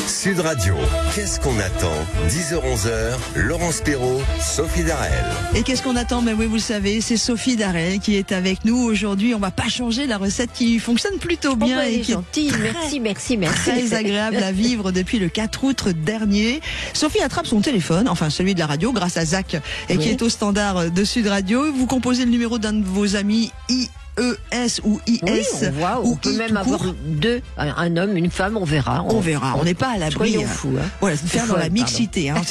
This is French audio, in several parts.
Sud Radio, qu'est-ce qu'on attend? 10h-11h, Laurence Perrault, Sophie Darel. Et qu'est-ce qu'on attend? Mais oui, vous le savez, c'est Sophie Darel qui est avec nous aujourd'hui. On va pas changer la recette qui fonctionne plutôt bien et qui est merci. Très agréable à vivre depuis le 4 août dernier. Sophie attrape son téléphone, enfin celui de la radio, grâce à Zach, et qui est au standard de Sud Radio. Vous composez le numéro d'un de vos amis ES ou IS. Oui, on voit, on peut même avoir deux, un homme, une femme, on verra. On verra, on n'est pas à l'abri. Soyons fous. Hein. Voilà, faire dans la mixité. Hein.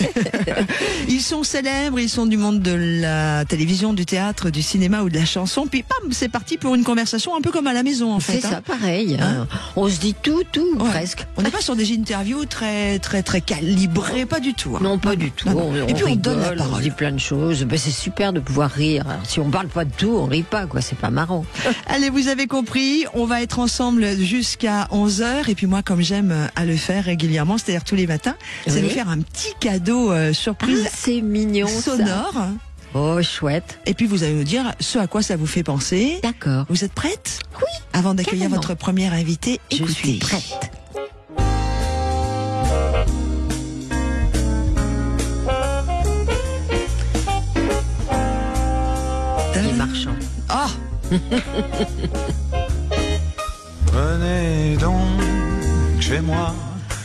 Ils sont célèbres, ils sont du monde de la télévision, du théâtre, du cinéma ou de la chanson. Puis bam, c'est parti pour une conversation un peu comme à la maison en fait. C'est ça, pareil. Hein. On se dit tout, presque. On n'est pas sur des interviews très calibrées, pas du tout. Hein. Non, pas du tout. Et puis on donne la parole. On dit plein de choses. Ben, c'est super de pouvoir rire. Alors, si on parle pas de tout, on rit pas, quoi. C'est pas marrant. Allez, vous avez compris, on va être ensemble jusqu'à 11h. Et puis moi, comme j'aime à le faire régulièrement, c'est-à-dire tous les matins, c'est de faire un petit cadeau surprise. Ah, c'est mignon, sonore. Ça. Oh, chouette. Et puis vous allez nous dire ce à quoi ça vous fait penser. D'accord. Vous êtes prête? Oui. Avant d'accueillir votre première invitée, écoutez. Je suis prête. Guy Marchand. Ah. Venez donc chez moi.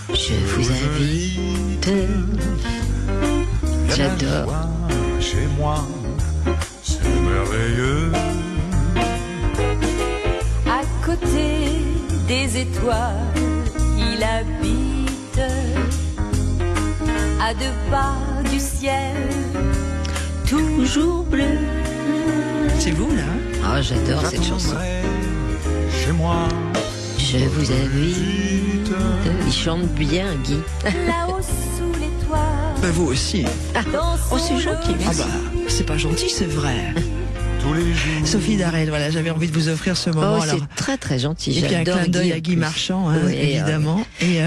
Je vous invite. J'adore. Chez moi, c'est merveilleux. À côté des étoiles, il habite. À 2 pas du ciel, toujours bleu. C'est vous là? Ah, j'adore cette chanson. Chez moi, je vous invite. Il chante bien, Guy. Là-haut sous l'étoile. Ben vous aussi. Oh, c'est gentil. Ah bah, c'est pas gentil, c'est vrai. tous les jours. Sophie Darel, voilà, j'avais envie de vous offrir ce moment. Oh, c'est très gentil. Et puis un clin d'œil à Guy Marchand, hein, oui, évidemment. Et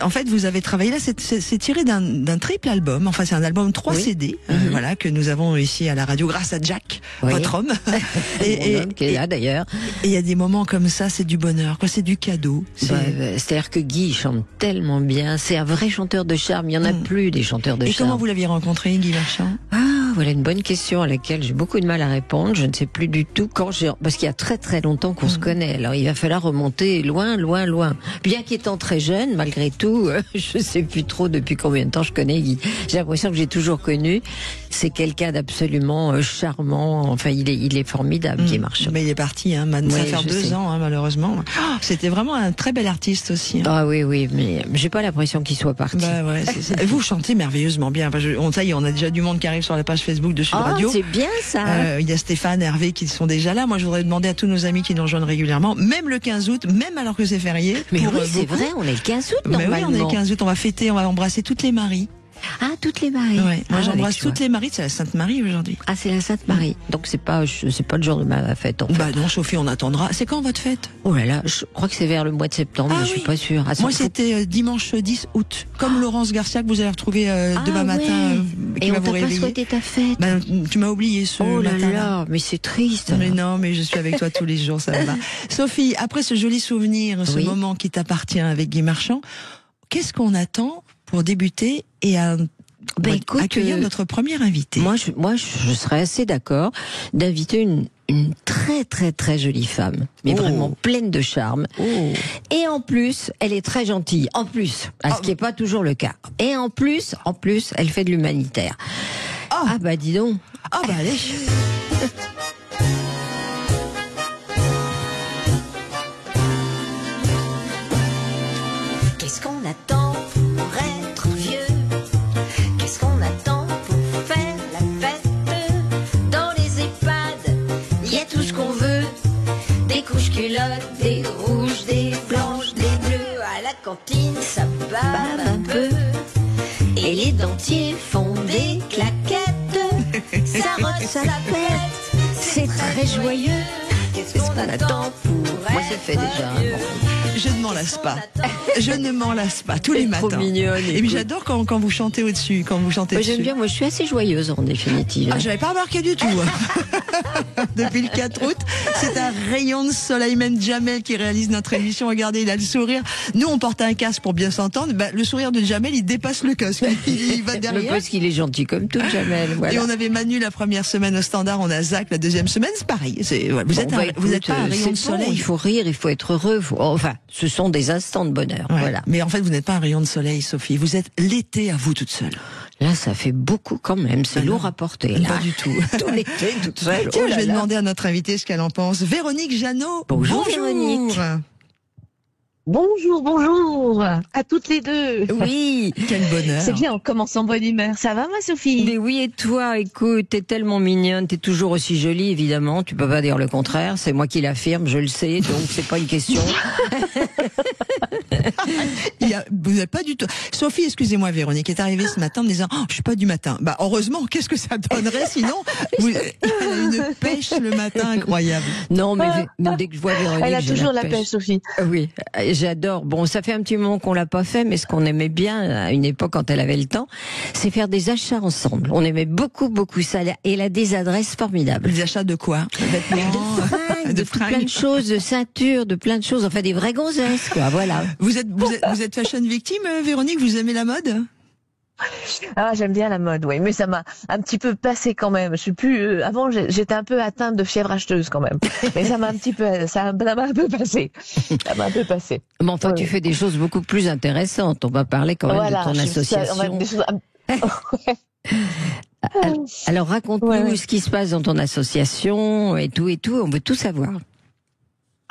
en fait, vous avez travaillé là, c'est tiré d'un triple album. Enfin, c'est un album 3 CD, voilà, que nous avons ici à la radio grâce à Jack, votre homme. Homme qui est là d'ailleurs. Et il y a des moments comme ça, c'est du bonheur, quoi, c'est du cadeau. C'est-à-dire que Guy chante tellement bien. C'est un vrai chanteur de charme. Il y en a plus des chanteurs de charme. Et comment vous l'aviez rencontré, Guy Marchand? Voilà une bonne question à laquelle j'ai beaucoup de mal à répondre. Je ne sais plus du tout parce qu'il y a très longtemps qu'on se connaît. Alors il va falloir remonter loin. Bien qu'étant très jeune, malgré tout, je ne sais plus trop depuis combien de temps je connais Guy. J'ai l'impression que j'ai toujours connu. C'est quelqu'un d'absolument charmant. Enfin, il est formidable, Guy Marchand. Mais il est parti, hein. Ça fait 2 ans, hein, malheureusement. Oh, c'était vraiment un très bel artiste aussi. Hein. Ah oui, mais j'ai pas l'impression qu'il soit parti. Bah ouais, c'est ça. Vous chantez merveilleusement bien. Ça y est, on a déjà du monde qui arrive sur la page Facebook de Sud Radio. C'est bien ça. Il y a Stéphane, Hervé qui sont déjà là. Moi, je voudrais demander à tous nos amis qui nous rejoignent régulièrement, même le 15 août, même alors que c'est férié. Mais oui, c'est vrai, on est le 15 août normalement. Mais oui, on est le 15 août. On va fêter, on va embrasser toutes les Maries. Ah, toutes les Maries. Ouais. Moi, j'embrasse toutes les Maries. C'est la Sainte Marie aujourd'hui. Ah, c'est la Sainte Marie. Donc c'est pas le jour de ma fête. En fait. Bah non, Sophie, on attendra. C'est quand votre fête? Oh là là, je crois que c'est vers le mois de septembre, mais je suis pas sûre. Moi, c'était dimanche 10 août. Comme Laurence Garcia que vous allez retrouver demain matin. Et on t'a pas souhaité ta fête. Bah, tu m'as oublié ce matin. Oh là là, mais c'est triste. Mais non, mais je suis avec toi tous les jours, ça va. Sophie, après ce joli souvenir, ce moment qui t'appartient avec Guy Marchand, qu'est-ce qu'on attend pour débuter et accueillir notre première invitée? Moi, je serais assez d'accord d'inviter une très jolie femme, mais vraiment pleine de charme. Et en plus, elle est très gentille. En plus, ce qui n'est pas toujours le cas. Et en plus, elle fait de l'humanitaire. Ah bah dis donc. Ah bah allez. Qu'est-ce qu'on attend pour être vieux? Qu'est-ce qu'on attend pour faire la fête? Dans les EHPAD, il y a tout ce qu'on veut. Des couches culottes, des rouges, des blanches, des bleus. À la cantine, ça bave un peu. Et les dentiers font des claquettes. Ça rote, ça pète. C'est très joyeux. Qu'est-ce qu'on attend pour Moi, c'est fait déjà. Je ne m'en lasse pas. Je ne m'en lasse pas tous les matins. Trop mignonne. Et puis j'adore quand vous chantez au-dessus, quand vous chantez Moi, dessus. j'aime bien, moi je suis assez joyeuse en définitive. Ah, j'avais pas remarqué du tout. Depuis le 4 août, c'est un rayon de soleil. Même Jamel qui réalise notre émission, regardez, il a le sourire. Nous, on porte un casque pour bien s'entendre. Bah, le sourire de Jamel, il dépasse le casque. Il va Mais derrière. parce qu'il est gentil comme tout, Jamel. Voilà. Et on avait Manu la première semaine au Standard, on a Zach la deuxième semaine, c'est pareil. Vous êtes pas un rayon de c'est bon, soleil. il faut rire, il faut être heureux. Enfin, ce sont des instants de bonheur. Ouais. Voilà. Mais en fait, vous n'êtes pas un rayon de soleil, Sophie. Vous êtes l'été à vous toute seule. Là, ça fait beaucoup quand même. C'est Ah lourd non. à porter. Là. Pas du tout. Tout l'été, toute seule. Tiens, Oh là je vais là. demander à notre invitée ce qu'elle en pense. Véronique Jeannot. Bonjour, Véronique. Bonjour, bonjour à toutes les deux. Oui. Quel bonheur. C'est bien, on commence en bonne humeur. Ça va, ma Sophie? Mais oui, et toi, écoute, t'es tellement mignonne, t'es toujours aussi jolie, évidemment. Tu peux pas dire le contraire. C'est moi qui l'affirme, je le sais, donc c'est pas une question. Vous n'êtes pas du tout. Sophie, excusez-moi, Véronique est arrivée ce matin en me disant je suis pas du matin. Bah heureusement, qu'est-ce que ça donnerait sinon elle a une pêche le matin incroyable. Non, mais dès que je vois Véronique, Elle a j'ai toujours la pêche, Sophie. Oui, j'adore. Bon, ça fait un petit moment qu'on l'a pas fait, mais ce qu'on aimait bien à une époque quand elle avait le temps, c'est faire des achats ensemble. On aimait beaucoup, beaucoup ça. Et elle a des adresses formidables. Les achats de quoi? De plein de choses, de ceintures, de plein de choses. Enfin, des vraies gonzesses, quoi. Voilà. Vous êtes fashion victime, Véronique? Vous aimez la mode? Ah, j'aime bien la mode, oui, mais ça m'a un petit peu passé quand même. Je suis plus. Avant, j'étais un peu atteinte de fièvre acheteuse quand même, mais ça m'a un petit peu, ça m'a un peu passé. Ça m'a un peu passé. Mais enfin, Ouais. tu fais des choses beaucoup plus intéressantes. On va parler quand même Voilà, de ton association. Alors, raconte-nous Ouais. ce qui se passe dans ton association et tout. On veut tout savoir.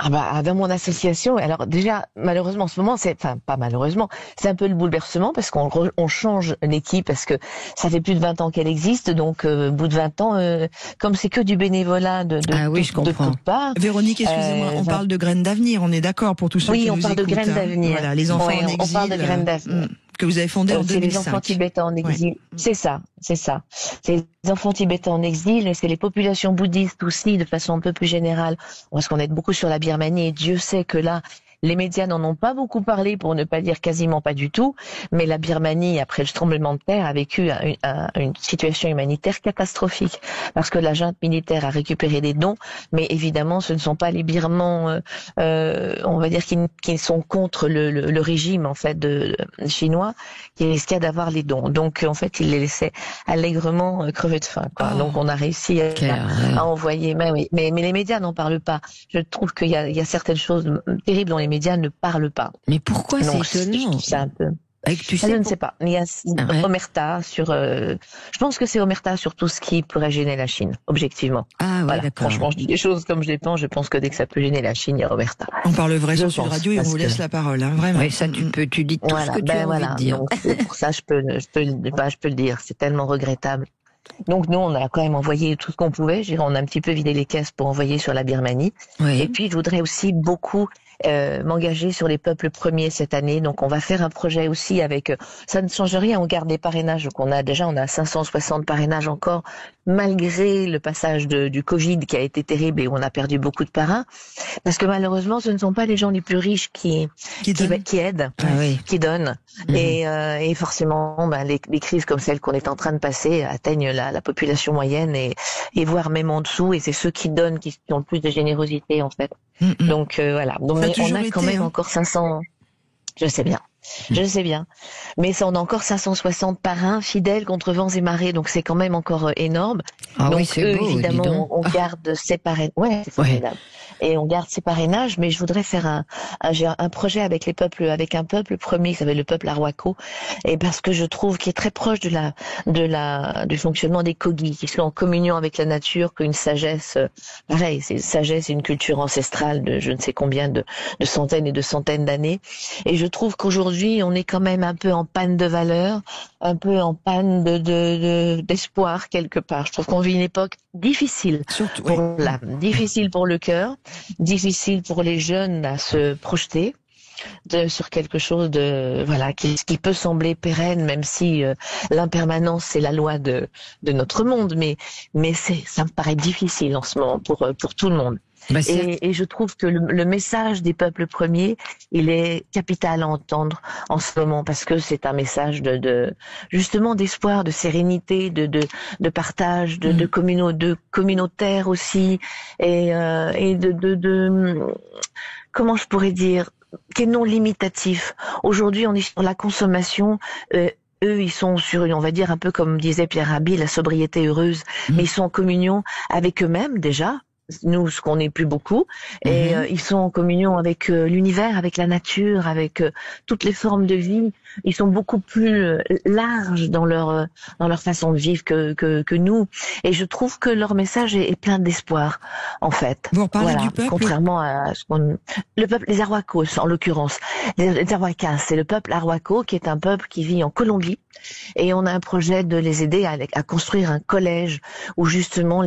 Ah bah dans mon association, alors déjà malheureusement en ce moment, pas malheureusement, c'est un peu le bouleversement parce qu'on change l'équipe parce que ça fait plus de 20 ans qu'elle existe, donc au bout de 20 ans, comme c'est que du bénévolat de toutes parts. Véronique, excusez-moi, on parle de graines d'avenir, on est d'accord pour tous ceux qui nous écoutent. Oui, on parle de graines d'avenir. Voilà, les enfants en exil. On parle de graines d'avenir. Que vous avez fondé en 2005. C'est les enfants tibétains en exil. Ouais. C'est ça. C'est les enfants tibétains en exil, et c'est les populations bouddhistes aussi, de façon un peu plus générale. Parce qu'on est beaucoup sur la Birmanie, et Dieu sait que là, les médias n'en ont pas beaucoup parlé, pour ne pas dire quasiment pas du tout, mais la Birmanie, après le tremblement de terre, a vécu une situation humanitaire catastrophique, parce que la junte militaire a récupéré des dons, mais évidemment, ce ne sont pas les Birmans, on va dire, qui sont contre le régime en fait chinois, qui risquaient d'avoir les dons. Donc, en fait, ils les laissaient allègrement crever de faim, quoi. Donc, on a réussi à envoyer. Mais les médias n'en parlent pas. Je trouve qu'il y a certaines choses terribles dont les médias ne parlent pas. Mais pourquoi c'est étonnant? C'est un peu. Tu sais, je ne sais pas. Il y a Omerta sur. Je pense que c'est Omerta sur tout ce qui pourrait gêner la Chine, objectivement. Ah ouais, voilà. d'accord. Franchement, je dis des choses comme je les pense. Je pense que dès que ça peut gêner la Chine, il y a Omerta. On parle vrai sur Sud Radio et on vous laisse la parole, hein, vraiment. Oui, ça tu dis tout ce que tu as envie de dire. Donc, pour ça, je peux le dire. C'est tellement regrettable. Donc nous, on a quand même envoyé tout ce qu'on pouvait. On a un petit peu vidé les caisses pour envoyer sur la Birmanie. Oui. Et puis, je voudrais aussi beaucoup m'engager sur les peuples premiers cette année. Donc, on va faire un projet aussi avec... ça ne change rien, on garde les parrainages. Donc, on a 560 parrainages encore, malgré le passage du Covid qui a été terrible et où on a perdu beaucoup de parrains. Parce que malheureusement, ce ne sont pas les gens les plus riches qui aident, qui donnent. Et forcément, les crises comme celles qu'on est en train de passer atteignent la population moyenne et voire même en dessous. Et c'est ceux qui donnent qui ont le plus de générosité, en fait. Donc voilà. Donc on a quand même encore 500. Je sais bien. Mais ça, on a encore 560 parrains fidèles contre vents et marées, donc c'est quand même encore énorme. Ah donc oui, c'est beau, évidemment, on garde ces parrainages. Ouais, c'est formidable. Et on garde ces parrainages, mais je voudrais faire un projet avec un peuple premier qui s'appelle le peuple Arwako, et parce que je trouve qu'il est très proche du fonctionnement des Kogi, qui sont en communion avec la nature, qu'une sagesse, pareil, c'est une sagesse et une culture ancestrale de je ne sais combien de centaines et de centaines d'années. Et je trouve qu'aujourd'hui, on est quand même un peu en panne de valeur, un peu en panne d'espoir quelque part. Je trouve qu'on vit une époque difficile, surtout pour l'âme, difficile pour le cœur, difficile pour les jeunes à se projeter sur quelque chose qui peut sembler pérenne, même si l'impermanence c'est la loi de notre monde, mais ça me paraît difficile en ce moment pour tout le monde. Et je trouve que le message des peuples premiers, il est capital à entendre en ce moment, parce que c'est un message justement d'espoir, de sérénité, de partage, de communautaire aussi, et comment je pourrais dire, qui est non limitatif. Aujourd'hui, on est sur la consommation. Eux, ils sont sur on va dire un peu comme disait Pierre Rabhi, la sobriété heureuse, mais ils sont en communion avec eux-mêmes déjà. Nous, ce qu'on n'est plus beaucoup, et ils sont en communion avec l'univers, avec la nature, avec toutes les formes de vie. Ils sont beaucoup plus larges dans leur façon de vivre que nous. Et je trouve que leur message est plein d'espoir, en fait. Vous reparlez du peuple. Contrairement à le peuple, les Arhuacos en l'occurrence. Les Arhuacas, c'est le peuple Arhuaco qui est un peuple qui vit en Colombie, et on a un projet de les aider à construire un collège où justement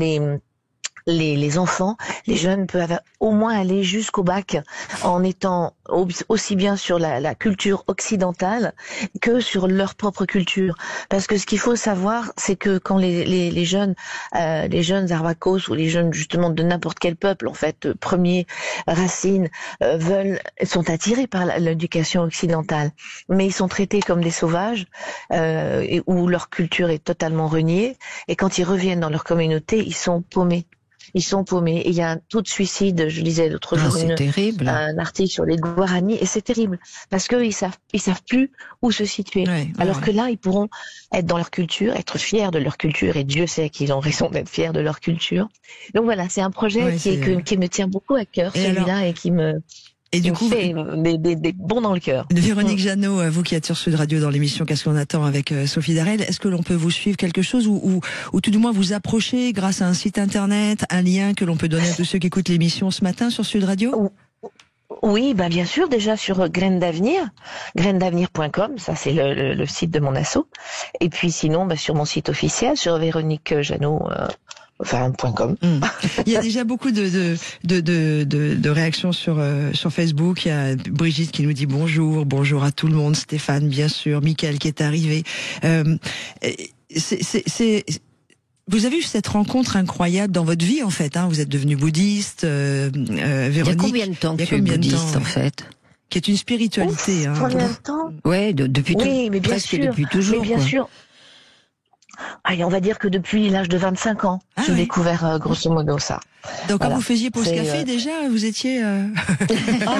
les enfants, les jeunes peuvent au moins aller jusqu'au bac en étant aussi bien sur la culture occidentale que sur leur propre culture. Parce que ce qu'il faut savoir, c'est que quand les jeunes Arhuacos ou les jeunes justement de n'importe quel peuple, en fait, premiers racines, sont attirés par l'éducation occidentale, mais ils sont traités comme des sauvages, où leur culture est totalement reniée, et quand ils reviennent dans leur communauté, ils sont paumés. Ils sont paumés. Et il y a un taux de suicide, je lisais l'autre jour un article sur les Guaranis, et c'est terrible, parce qu'ils savent plus où se situer. Alors que là, ils pourront être dans leur culture, être fiers de leur culture, et Dieu sait qu'ils ont raison d'être fiers de leur culture. Donc voilà, c'est un projet qui me tient beaucoup à cœur, celui-là, et qui me... Et du coup, fait des bons dans le cœur. Véronique Jeannot, vous qui êtes sur Sud Radio dans l'émission Qu'est-ce qu'on attend avec Sophie Darel, est-ce que l'on peut vous suivre quelque chose ou tout du moins vous approcher grâce à un site internet, un lien que l'on peut donner à tous ceux qui écoutent l'émission ce matin sur Sud Radio? Oui, bien sûr, déjà sur Graines d'Avenir, grainesdavenir.com, ça c'est le site de mon asso. Et puis sinon, sur mon site officiel, sur Véronique Jeannot. .com. Il y a déjà beaucoup de réactions sur Facebook. Il y a Brigitte qui nous dit bonjour à tout le monde, Stéphane bien sûr, Mickaël qui est arrivé. Vous avez eu cette rencontre incroyable dans votre vie en fait. Vous êtes devenu bouddhiste, Véronique. Il y a combien de temps que tu es bouddhiste en fait? Qui est une spiritualité. Combien de temps? Ouais, depuis presque depuis toujours. Mais bien sûr. Allez, on va dire que depuis l'âge de 25 ans, j'ai découvert grosso modo ça. Donc quand vous faisiez pause café déjà, vous étiez... Ah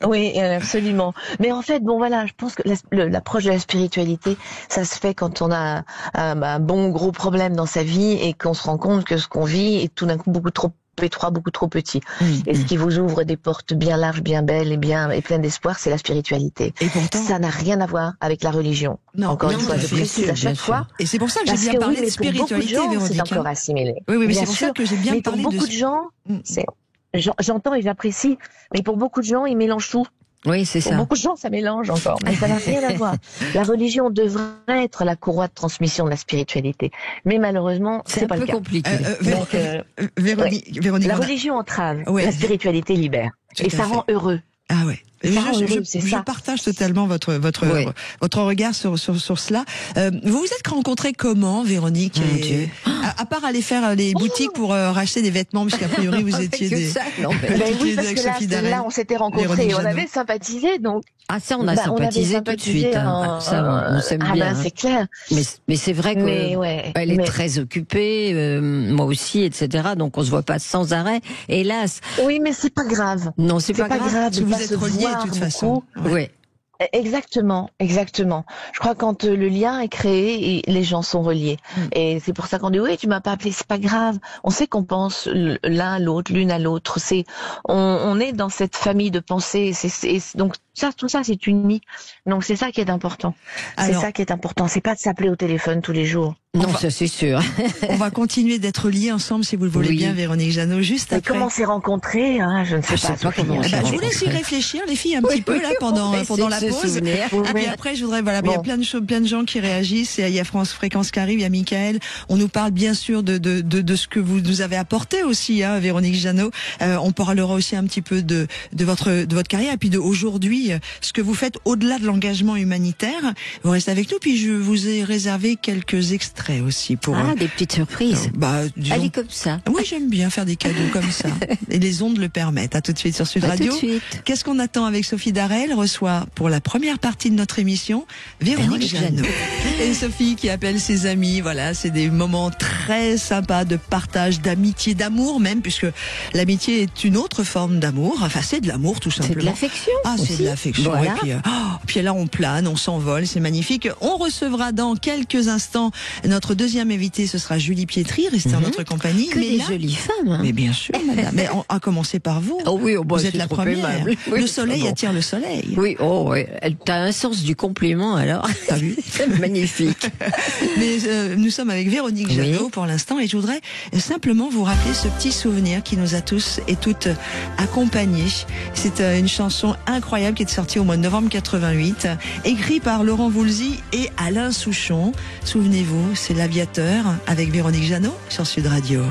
oui, absolument. Mais en fait, je pense que l'approche de la spiritualité, ça se fait quand on a un bon gros problème dans sa vie et qu'on se rend compte que ce qu'on vit est tout d'un coup beaucoup trop étroit, beaucoup trop petit. Et ce qui vous ouvre des portes bien larges, bien belles et pleines d'espoir, c'est la spiritualité. Et pourtant, ça n'a rien à voir avec la religion. Encore une fois, je précise à chaque fois. Et c'est pour ça que j'ai bien parlé de spiritualité, Véronique. C'est encore assimilé. Oui, mais c'est pour ça que j'ai bien parlé de... Pour beaucoup de gens, j'entends et j'apprécie, mais pour beaucoup de gens, ils mélangent tout. Oui, c'est ça. Pour beaucoup de gens, ça mélange encore, mais ça n'a rien à voir. La religion devrait être la courroie de transmission de la spiritualité, mais malheureusement, c'est pas le cas. C'est un peu compliqué. Véronique, la religion entrave, la spiritualité libère, et ça rend heureux. Ah ouais. Je ça. partage totalement votre regard sur cela. Vous vous êtes rencontrés comment, Véronique? À part aller faire les boutiques pour racheter des vêtements, puisqu'a priori vous étiez des... Oui, parce que là, on s'était rencontrés, on avait sympathisé, donc. Ah ça, on a sympathisé tout de suite. Ça, on s'aime bien. C'est clair. Mais c'est vrai que elle est très occupée, moi aussi, etc. Donc on se voit pas sans arrêt. Hélas. Oui, mais c'est pas grave. Non, c'est pas grave. Parce que vous êtes reliés de toute façon. Oui. Exactement. Je crois que quand le lien est créé, les gens sont reliés. Et c'est pour ça qu'on dit oui, tu m'as pas appelé, c'est pas grave. On sait qu'on pense l'un à l'autre, l'une à l'autre. On est dans cette famille de pensée. Donc tout ça, c'est uni. Donc c'est ça qui est important. C'est ça qui est important. C'est pas de s'appeler au téléphone tous les jours. Non, ça c'est sûr. On va continuer d'être liés ensemble, si vous le voulez bien, Véronique Jeannot, juste après. Comment on s'est rencontrés, je ne sais pas comment. Je vous laisse y réfléchir, les filles, un petit peu là pendant la pause. Et puis après, je voudrais, il y a plein de gens qui réagissent. Il y a France Fréquence qui arrive, il y a Mickaël. On nous parle bien sûr de ce que vous nous avez apporté aussi, Véronique Jeannot. On parlera aussi un petit peu de votre carrière et puis de aujourd'hui. aujourd'hui ce que vous faites au-delà de l'engagement humanitaire. Vous restez avec nous, puis je vous ai réservé quelques extraits aussi pour... des petites surprises. Disons... Allez, comme ça. Oui, j'aime bien faire des cadeaux comme ça. Et les ondes le permettent. À tout de suite sur Sud Radio. Tout de suite. Qu'est-ce qu'on attend avec Sophie Darel reçoit pour la première partie de notre émission Véronique Jeannot. Et Sophie qui appelle ses amis. Voilà, c'est des moments très sympas de partage, d'amitié, d'amour même, puisque l'amitié est une autre forme d'amour. Enfin, c'est de l'amour tout simplement. C'est de l'affection. C'est de l'affection. Voilà. Et puis là, on plane, on s'envole, c'est magnifique. On recevra dans quelques instants notre deuxième invitée, ce sera Julie Pietri, restez en notre compagnie. Que des jolies femmes. Hein. Mais bien sûr, madame. Mais à commencer par vous. Oh oui, vous êtes la première. Oui, le soleil attire le soleil. Oui, t'as un sens du compliment alors. T'as vu? C'est magnifique. Mais nous sommes avec Véronique Jeannot pour l'instant et je voudrais simplement vous rappeler ce petit souvenir qui nous a tous et toutes accompagnés. C'est une chanson incroyable qui est sortie au mois de novembre 88, écrite par Laurent Voulzy et Alain Souchon. Souvenez-vous, c'est L'Aviateur avec Véronique Jeannot sur Sud Radio.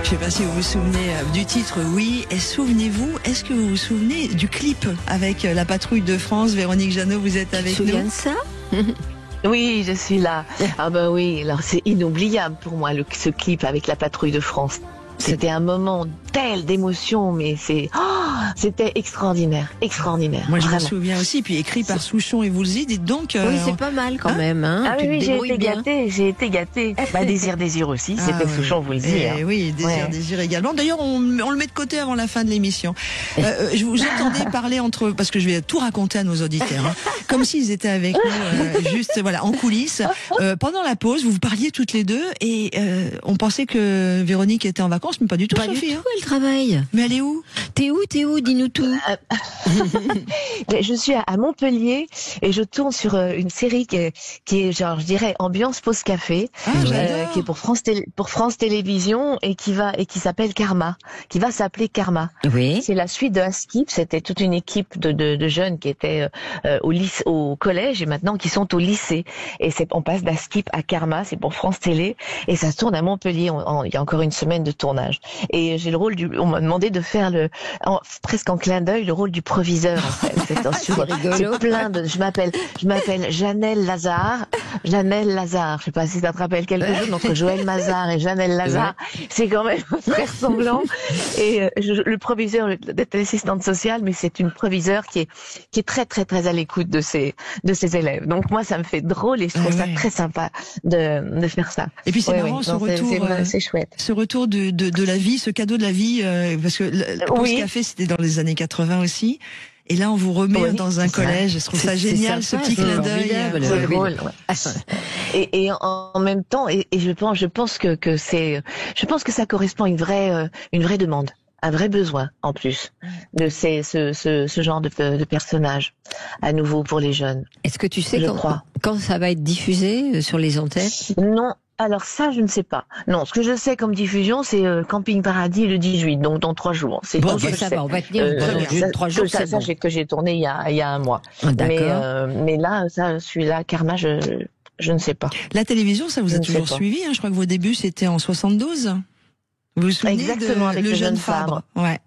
Je ne sais pas si vous vous souvenez du titre, oui. Et souvenez-vous, est-ce que vous vous souvenez du clip avec la patrouille de France? Véronique Jeannot, vous êtes avec nous. Tu te souviens de ça? Oui, je suis là. Ah ben oui, alors c'est inoubliable pour moi ce clip avec la patrouille de France. C'était un moment tel d'émotion, mais c'était extraordinaire. Moi, je vraiment. me souviens aussi, puis écrit par Souchon et Voulzy, dites donc. Oui, c'est pas mal quand même. Hein. Ah oui, j'ai été gâtée. Désir aussi, c'était Souchon, Voulzy. Oui, Désir également. D'ailleurs, on le met de côté avant la fin de l'émission. Je vous entendais parler parce que je vais tout raconter à nos auditeurs, hein, comme s'ils étaient avec nous, juste en coulisses. Pendant la pause, vous parliez toutes les deux et on pensait que Véronique était en vacances, mais pas du tout, pas Sophie. Du tout, elle travaille. Mais elle est où? T'es où? Dis-nous tout. Je suis à Montpellier et je tourne sur une série qui est genre, je dirais, ambiance pause café, qui est pour France Télévisions et qui s'appelle Karma, qui va s'appeler Karma. Oui. C'est la suite de Askip. C'était toute une équipe de jeunes qui étaient au collège et maintenant qui sont au lycée. Et on passe d'Askip à Karma. C'est pour France Télé et ça se tourne à Montpellier. Il y a encore une semaine de tournage. Et j'ai le rôle on m'a demandé de faire presque en clin d'œil le rôle du proviseur. En fait. C'est plein de. Je m'appelle Janelle Lazare. Je sais pas si ça te rappelle quelque chose entre Joël Mazar et Janelle Lazare. C'est quand même très ressemblant. Et le proviseur d'être l'assistante sociale, mais c'est une proviseure qui est très très très à l'écoute de ses élèves. Donc moi ça me fait drôle et je trouve ça très sympa de faire ça. Et puis c'est marrant ce retour. C'est chouette. Ce retour de la vie, ce cadeau de la vie, parce que le Pause Café c'était dans les années 80 aussi. Et là, on vous remet dans un collège. Je trouve ça génial, ce petit clin d'œil. C'est drôle. Ouais. Et en même temps, je pense que ça correspond à une vraie demande, un vrai besoin en plus de ce genre de personnage à nouveau pour les jeunes. Est-ce que tu sais quand ça va être diffusé sur les antennes? Non. Alors ça, je ne sais pas. Non, ce que je sais comme diffusion, c'est Camping Paradis le 18, donc dans 3 jours. C'est bon, ça va, on va tenir 3 jours. Ça, c'est que j'ai tourné il y a un mois. Mais là, celui-là, Karma, je ne sais pas. La télévision, ça vous a toujours suivi, hein. Je crois que vos débuts, c'était en 72. Vous vous souvenez exactement, avec le jeune Fabre. Ouais.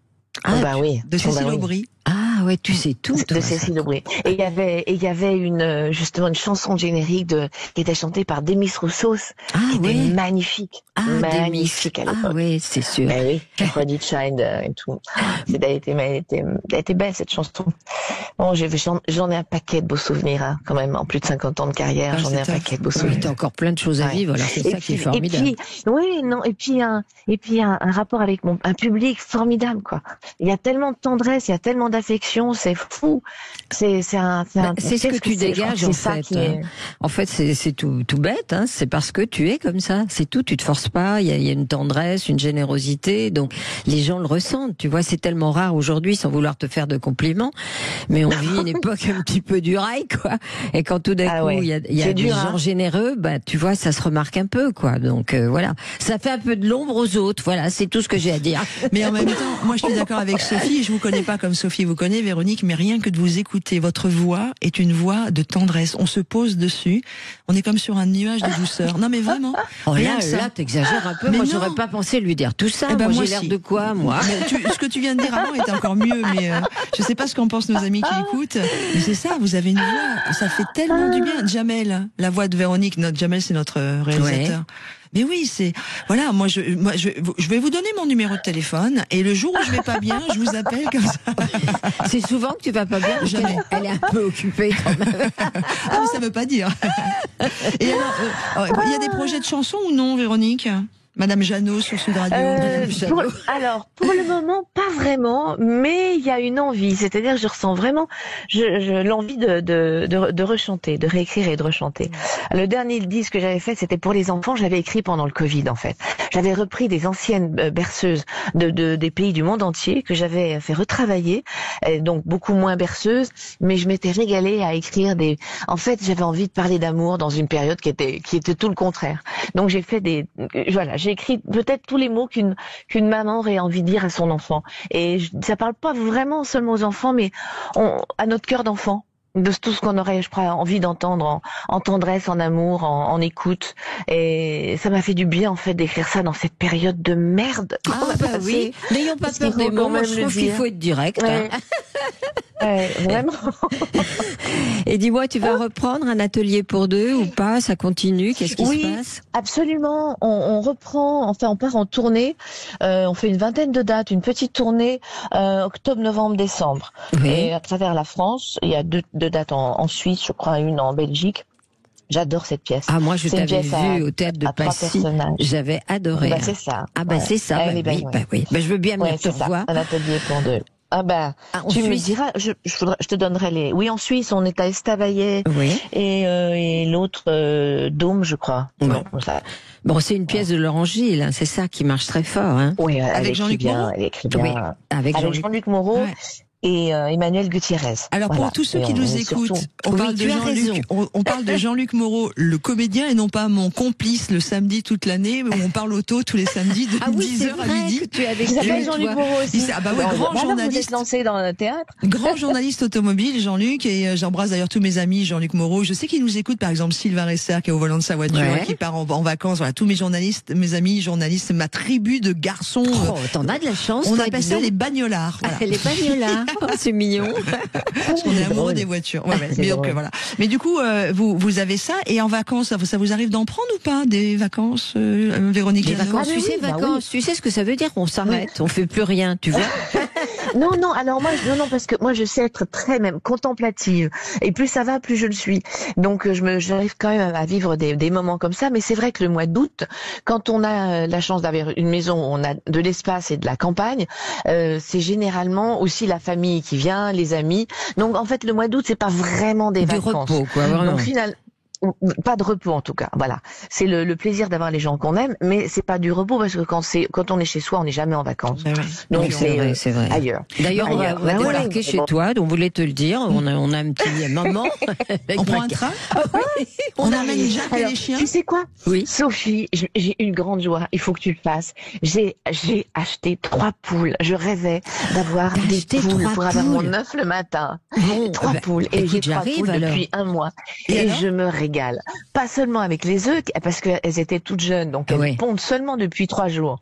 Oui. De Cécile Aubry. Ah ouais, tu sais tout. De Cécile Aubry. Et il y avait justement une chanson générique qui était chantée par Demis Roussos, qui était magnifique. Magnifique à l'époque. Ah oui, c'est sûr. Ben oui, Credit Child et tout. Elle a été belle, cette chanson. Bon, j'en ai un paquet de beaux souvenirs, hein, quand même. En plus de 50 ans de carrière, j'en ai un paquet de beaux souvenirs. T'as encore plein de choses à vivre, alors c'est ça qui est formidable. Et puis un rapport avec un public formidable, quoi. Il y a tellement de tendresse, il y a tellement d'affection, c'est fou. C'est ce que tu dégages, en fait. En fait, c'est tout bête, hein. C'est parce que tu es comme ça. C'est tout. Tu te forces pas. Il y a une tendresse, une générosité. Donc, les gens le ressentent. Tu vois, c'est tellement rare aujourd'hui, sans vouloir te faire de compliments. Mais on vit une époque un petit peu du rail, quoi. Et quand tout d'un coup, il y a des gens généreux, bah, tu vois, ça se remarque un peu, quoi. Donc, voilà. Ça fait un peu de l'ombre aux autres. Voilà. C'est tout ce que j'ai à dire. Mais en même temps, moi, je suis d'accord avec Sophie. Je vous connais pas comme Sophie vous connaît, Véronique, mais rien que de vous écouter, votre voix est une voix de tendresse. On se pose dessus. On est comme sur un nuage de douceur. Non, mais vraiment. Oh là, t'exagères un peu. Mais moi, j'aurais pas pensé lui dire tout ça. Moi, j'ai l'air de quoi, moi? Ce que tu viens de dire avant était encore mieux, mais je sais pas ce qu'en pensent nos amis qui écoutent. Mais c'est ça, vous avez une voix. Ça fait tellement du bien. Jamel, la voix de Véronique. Jamel, c'est notre réalisateur. Ouais. Mais oui, voilà, moi je vais vous donner mon numéro de téléphone et le jour où je vais pas bien, je vous appelle comme ça. C'est souvent que tu vas pas bien. Jamais. Elle est un peu occupée quand même. Ah, mais ça veut pas dire. Et alors, il y a des projets de chansons ou non, Véronique? Madame Jeannot sur Sud Radio. Alors, pour le moment, pas vraiment, mais il y a une envie. C'est-à-dire, je ressens vraiment l'envie de rechanter, de réécrire et de rechanter. Le dernier disque que j'avais fait, c'était pour les enfants. J'avais écrit pendant le Covid, en fait. J'avais repris des anciennes berceuses des pays du monde entier que j'avais fait retravailler, donc beaucoup moins berceuses, mais je m'étais régalée à écrire En fait, j'avais envie de parler d'amour dans une période qui était tout le contraire. Donc j'ai fait j'ai écrit peut-être tous les mots qu'une maman aurait envie de dire à son enfant. Et ça parle pas vraiment seulement aux enfants, mais à notre cœur d'enfant. De tout ce qu'on aurait, je crois, envie d'entendre en tendresse, en amour, en écoute. Et ça m'a fait du bien, en fait, d'écrire ça dans cette période de merde. Ah, bah oui. N'ayons pas peur des mots, je trouve qu'il faut être direct. Ouais. Ouais, vraiment. Et dis-moi, tu vas reprendre un atelier pour deux ou pas? Ça continue? Qu'est-ce qui se passe? Absolument. On reprend, enfin, on part en tournée. On fait une vingtaine de dates, une petite tournée, octobre, novembre, décembre. Oui. Et à travers la France, il y a deux dates en Suisse, je crois, une en Belgique. J'adore cette pièce. Ah, moi, je t'avais vu au théâtre de Passy. J'avais adoré. Bah, c'est ça. Ah, bah, c'est ça. Elle est belle, oui. Bah, je veux bien venir te revoir. Un atelier pour deux. Tu me diras, je te donnerai les. Oui, en Suisse, on est à Estavayer. Oui. Et l'autre, Dôme, je crois. Ouais. Bon, c'est une pièce de Laurent Gilles, hein, c'est ça qui marche très fort, hein. Oui, avec Jean-Luc Moreau. Avec Jean-Luc Moreau. Ouais. Et Emmanuel Gutiérrez. Alors pour tous ceux qui nous écoutent, on parle de Jean-Luc Moreau, le comédien, et non pas mon complice le samedi toute l'année, où on parle auto tous les samedis de 10h à midi. Il s'appelle Jean-Luc Moreau aussi. Grand journaliste. Vous êtes lancé dans le théâtre. Grand journaliste automobile, Jean-Luc, et j'embrasse d'ailleurs tous mes amis, Jean-Luc Moreau. Je sais qu'il nous écoute, par exemple Sylvain Resser, qui est au volant de sa voiture, qui part en vacances. Voilà, tous mes journalistes, mes amis journalistes, ma tribu de garçons. Oh, t'en as de la chance. On appelle ça les bagnolards. Voilà. Les bagnolards. Oh, c'est mignon. On est amoureux des voitures. Mais donc voilà. Mais du coup, vous avez ça, et en vacances, ça vous arrive d'en prendre ou pas des vacances, Véronique? Des vacances, vacances. Tu sais ce que ça veut dire? On s'arrête, on fait plus rien, tu vois. Non. Alors non, parce que moi je sais être très même contemplative, et plus ça va, plus je le suis. Donc j'arrive quand même à vivre des moments comme ça. Mais c'est vrai que le mois d'août, quand on a la chance d'avoir une maison où on a de l'espace et de la campagne, c'est généralement aussi la famille qui vient, les amis. Donc en fait le mois d'août, c'est pas vraiment des vacances. Repos, quoi, vraiment. Donc finalement, pas de repos en tout cas. Voilà, c'est le plaisir d'avoir les gens qu'on aime, mais c'est pas du repos, parce que quand on est chez soi, on n'est jamais en vacances. Donc c'est vrai. Ailleurs. D'ailleurs, on va débarquer chez toi. On voulait te le dire. On a un petit moment. On prend un train. On amène Jacques et les chiens. Tu sais quoi? Oui. Sophie, j'ai une grande joie. Il faut que tu le fasses. J'ai acheté 3 poules. Je rêvais d'avoir des poules pour avoir mon œuf le matin. 3 poules. Et j'ai 3 poules depuis un mois. Et je me régale. régale. Pas seulement avec les œufs, parce qu'elles étaient toutes jeunes, donc elles pondent seulement depuis 3 jours.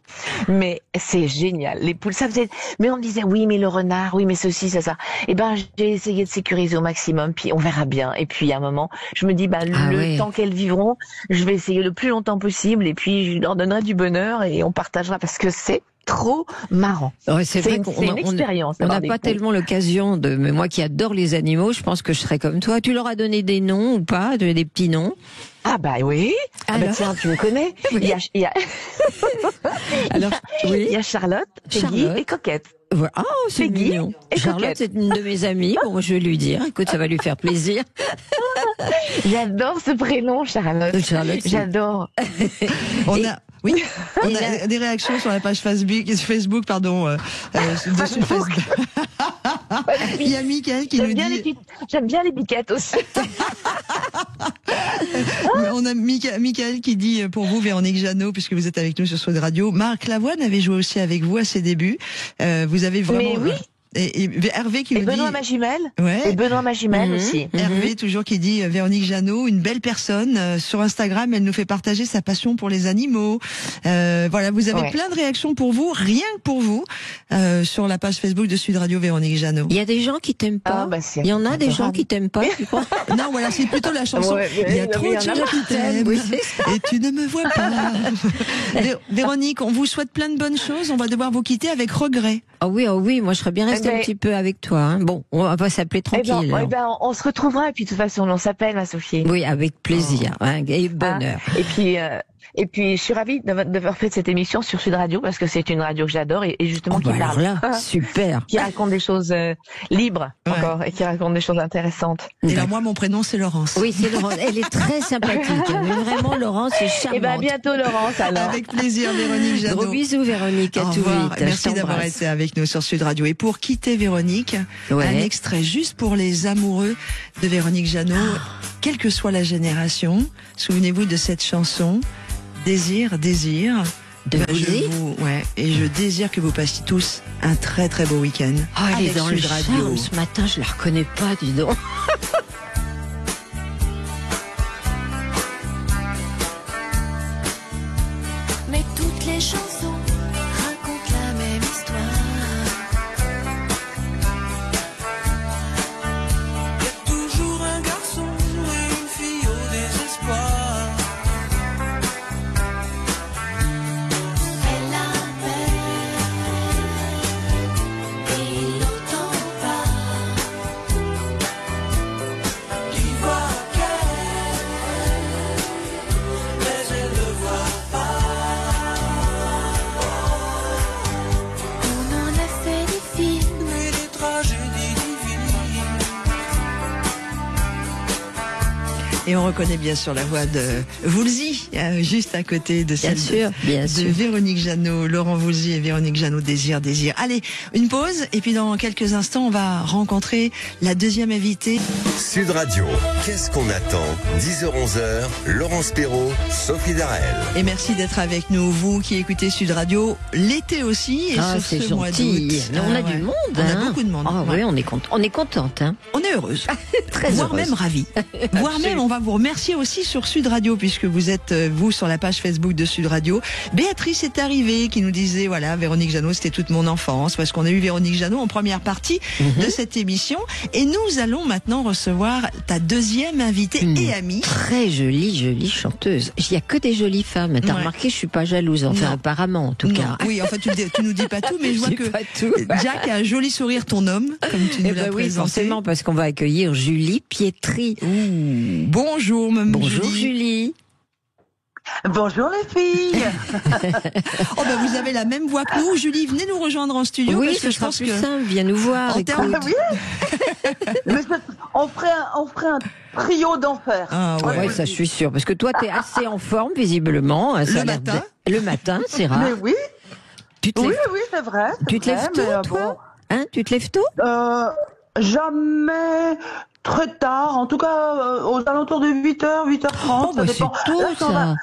Mais c'est génial. Les poules, ça faisait... Mais on me disait, oui, mais le renard, oui, mais ceci, ça. Eh ben, j'ai essayé de sécuriser au maximum, puis on verra bien. Et puis, à un moment, je me dis, le temps qu'elles vivront, je vais essayer le plus longtemps possible, et puis je leur donnerai du bonheur, et on partagera, parce que c'est trop marrant. Ouais, c'est vrai qu'on une expérience. On n'a pas tellement l'occasion de. Mais moi qui adore les animaux, je pense que je serais comme toi. Tu leur as donné des noms ou pas, des petits noms? Ah bah oui. Tiens, tu me connais. Oui. Il y a... Alors, oui. Il y a Charlotte, Peggy et Coquette. Oh, c'est mignon. Charlotte, c'est une de mes amies. Bon, je vais lui dire. Écoute, ça va lui faire plaisir. J'adore ce prénom, Charlotte. J'adore. On a des réactions sur la page Facebook, dessus Facebook. Il y a Mickaël qui nous dit... J'aime bien les biquettes aussi. On a Mickaël qui dit pour vous, Véronique Jeannot, puisque vous êtes avec nous sur Sud Radio, Marc Lavoine avait joué aussi avec vous à ses débuts. Vous avez vraiment... Mais oui. Et Hervé qui nous dit... Benoît Magimel. Ouais. Et Benoît Magimel aussi. Hervé, toujours qui dit Véronique Jeannot, une belle personne. Sur Instagram, elle nous fait partager sa passion pour les animaux. Voilà, vous avez plein de réactions pour vous, rien que pour vous, sur la page Facebook de Sud Radio Véronique Jeannot. Il y a des gens qui t'aiment pas. Il y en a des gens qui t'aiment pas, tu crois? Non, voilà, c'est plutôt la chanson. Il y a trop de gens qui t'aiment et tu ne me vois pas. Véronique, on vous souhaite plein de bonnes choses. On va devoir vous quitter avec regret. Ah oui, moi je serais bien restée un petit peu avec toi. Hein. Bon, on va s'appeler tranquille. On se retrouvera et puis de toute façon on s'appelle, ma Sophie. Oui, avec plaisir et bonheur. Et puis je suis ravie d'avoir fait cette émission sur Sud Radio parce que c'est une radio que j'adore et justement qui parle. Là, super. Qui raconte des choses libres encore et qui raconte des choses intéressantes. Et alors moi mon prénom c'est Laurence. Oui, c'est Laurence. Elle est très sympathique. Mais vraiment Laurence est charmante. Et ben bientôt Laurence alors. Avec plaisir Véronique Jeannot. Gros bisous Véronique, à tout vite. Merci d'avoir été avec nous sur Sud Radio. Et pour quitter Véronique, un extrait juste pour les amoureux de Véronique Jeannot, quelle que soit la génération. Souvenez-vous de cette chanson. Désir. Et je désire que vous passiez tous un très très beau week-end. Elle est dans le radio. Ce matin, je la reconnais pas, dis donc. Mais toutes les chansons racontent la même histoire. Il y a toujours un garçon et une fille au désespoir. Et on reconnaît bien sûr la voix de Woolsey, juste à côté de celle de Véronique Jeannot, Laurent Woolsey et Véronique Jeannot, Désir. Allez, une pause, et puis dans quelques instants, on va rencontrer la deuxième invitée. Sud Radio, qu'est-ce qu'on attend? 10h-11h, Laurence Perrault, Sophie Darel. Et merci d'être avec nous, vous qui écoutez Sud Radio, l'été aussi, et sur ce mois d'août. On a du monde, on a beaucoup de monde. Oui, on est contente. Hein. On est heureuse. Très voire heureuse. Même ravie. Voire même, on va vous remercier aussi sur Sud Radio, puisque vous êtes, vous, sur la page Facebook de Sud Radio. Béatrice est arrivée, qui nous disait, voilà, Véronique Jeannot, c'était toute mon enfance, parce qu'on a eu Véronique Jeannot en première partie de cette émission. Et nous allons maintenant recevoir ta deuxième invitée et amie. Très jolie chanteuse. Il n'y a que des jolies femmes. T'as remarqué, je suis pas jalouse, enfin, apparemment, en tout cas. Oui, en fait, tu nous dis pas tout, mais je vois que Jack a un joli sourire, ton homme, comme tu nous l'as présenté. Oui, forcément, parce qu'on va accueillir Julie Pietri. Bonjour, Bonjour Julie. Bonjour les filles. Oh ben vous avez la même voix que nous. Julie, venez nous rejoindre en studio. Oui, parce que je pense plus simple. Viens nous voir. Oui. on ferait un trio d'enfer. Ah ouais, ça je suis sûre. Parce que toi, t'es assez en forme visiblement. Le matin, c'est rare. Mais oui. Oui, c'est vrai. Tu te lèves tôt, toi hein, tu te lèves tôt Jamais très tard. En tout cas, aux alentours de 8h, 8h30. Oh, bah c'est tôt, ça.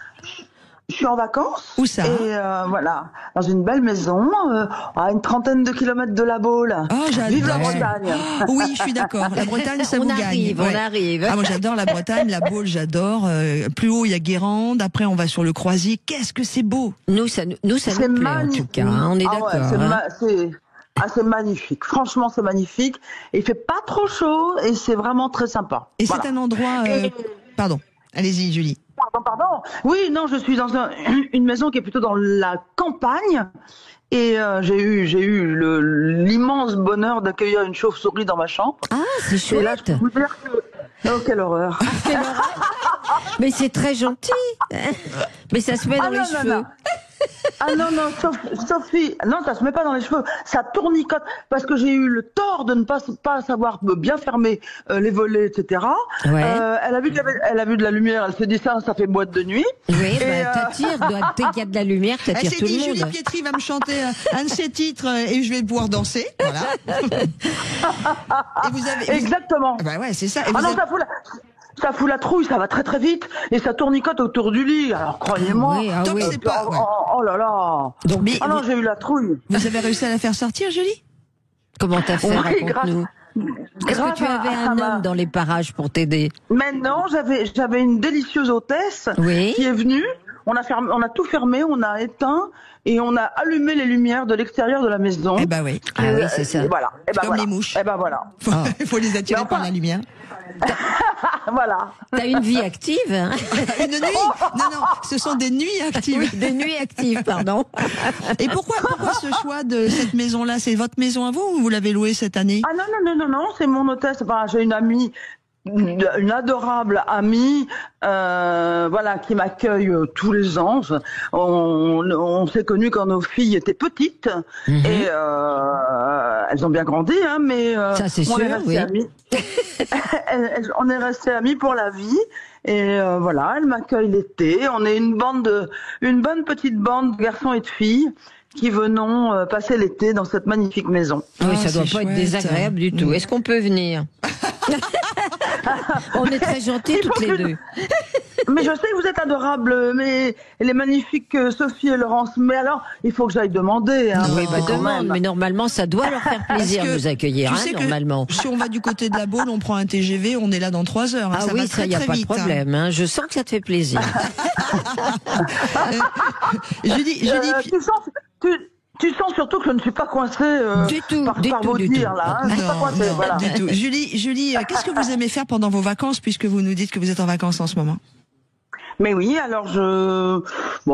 Je suis en vacances. Où ça? Et voilà, dans une belle maison, à une trentaine de kilomètres de la Baule. Oh, j'adore. Vive la Bretagne. Oui, je suis d'accord. La Bretagne, ça On vous arrive, gagne. on arrive. Ah, moi, j'adore la Bretagne, la Baule, j'adore. Plus haut, il y a Guérande. Après, on va sur le Croisier. Qu'est-ce que c'est beau! Nous, ça nous plaît magnifique. en tout cas. Hein, on est d'accord. C'est magnifique. Franchement, c'est magnifique. Et il fait pas trop chaud et c'est vraiment très sympa. Et Voilà. c'est un endroit... Pardon. Allez-y, Julie. Pardon. Oui, non, je suis dans une maison qui est plutôt dans la campagne. Et j'ai eu l'immense bonheur d'accueillir une chauve-souris dans ma chambre. Ah, c'est chouette. Et là, je peux vous dire que... Oh, quelle horreur. Mais c'est très gentil. Mais ça se met dans les cheveux. Non. Ah non, Sophie, non, ça se met pas dans les cheveux, ça tournicote, parce que j'ai eu le tort de ne pas savoir bien fermer les volets, etc. Ouais. Elle a vu de la lumière, elle s'est dit ça fait boîte de nuit. Oui, t'attires, dès qu'il y a de la lumière, Elle t'attires s'est tout dit, le Julie monde. Pietri va me chanter un de ses titres et je vais pouvoir danser. Voilà. Et vous avez... Exactement. Bah ouais, c'est ça. Et Ah vous non, avez- ça fout la trouille, ça va très très vite, et ça tournicote autour du lit, alors croyez-moi. Tant que c'est pas... ouais. Oh là là. Donc, mais Ah non, j'ai eu la trouille. vous avez réussi à la faire sortir, Julie? Comment t'as fait? Oui, Raconte-nous. Est-ce que grâce tu avais à un ma- homme dans les parages pour t'aider? Mais non, j'avais une délicieuse hôtesse Oui. qui est venue. On a tout fermé, on a éteint et on a allumé les lumières de l'extérieur de la maison. Eh ben oui. Ah oui, c'est ça. Et voilà. Et ben Comme voilà. les mouches. Et ben voilà. Il faut les attirer Mais enfin- par la lumière. Voilà. T'as une vie active, hein? Une nuit? Non, ce sont des nuits actives. Oui, des nuits actives, pardon. Et pourquoi ce choix de cette maison-là? C'est votre maison à vous ou vous l'avez louée cette année? Ah non, c'est mon hôtesse. Enfin, j'ai une amie, une adorable amie, voilà, qui m'accueille tous les ans. On s'est connus quand nos filles étaient petites et elles ont bien grandi, hein, mais Ça, c'est on sûr, est restés oui. amis. On est restés amis pour la vie. Et voilà, elle m'accueille l'été. On est une bonne petite bande de garçons et de filles qui venons passer l'été dans cette magnifique maison. Oui, Ah, ça doit c'est pas être chouette. désagréable du tout. Est-ce qu'on peut venir? On est très gentils Il faut toutes les que- deux. Mais je sais que vous êtes adorables, mais les magnifiques Sophie et Laurence. Mais alors, il faut que j'aille demander. Hein, Oui, parce que quand demande, même. mais normalement, ça doit leur faire plaisir Parce de que vous accueillir, tu hein, sais que normalement. si on va du côté de la Baule, on prend un TGV, on est là dans 3 heures. Hein, Ah ça oui, va ça, très, il n'y a très pas de vite, problème. Hein. Je sens que ça te fait plaisir. Julie, Tu sens surtout que je ne suis pas coincée Du tout, par du vos tout. dires, là. Hein, je suis pas coincée, voilà. du tout. Julie, qu'est-ce que vous aimez faire pendant vos vacances, puisque vous nous dites que vous êtes en vacances en ce moment? Mais oui, alors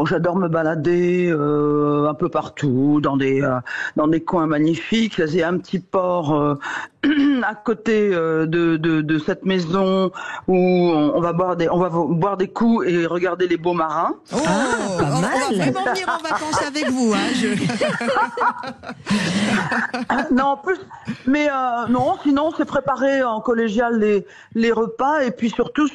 j'adore me balader un peu partout dans des coins magnifiques. J'ai un petit port à côté de cette maison où on va boire des coups et regarder les beaux marins. Oh, pas on va mal. vraiment venir en vacances avec vous. Hein, Non, en plus, mais non, sinon c'est préparer en collégial les repas et puis surtout,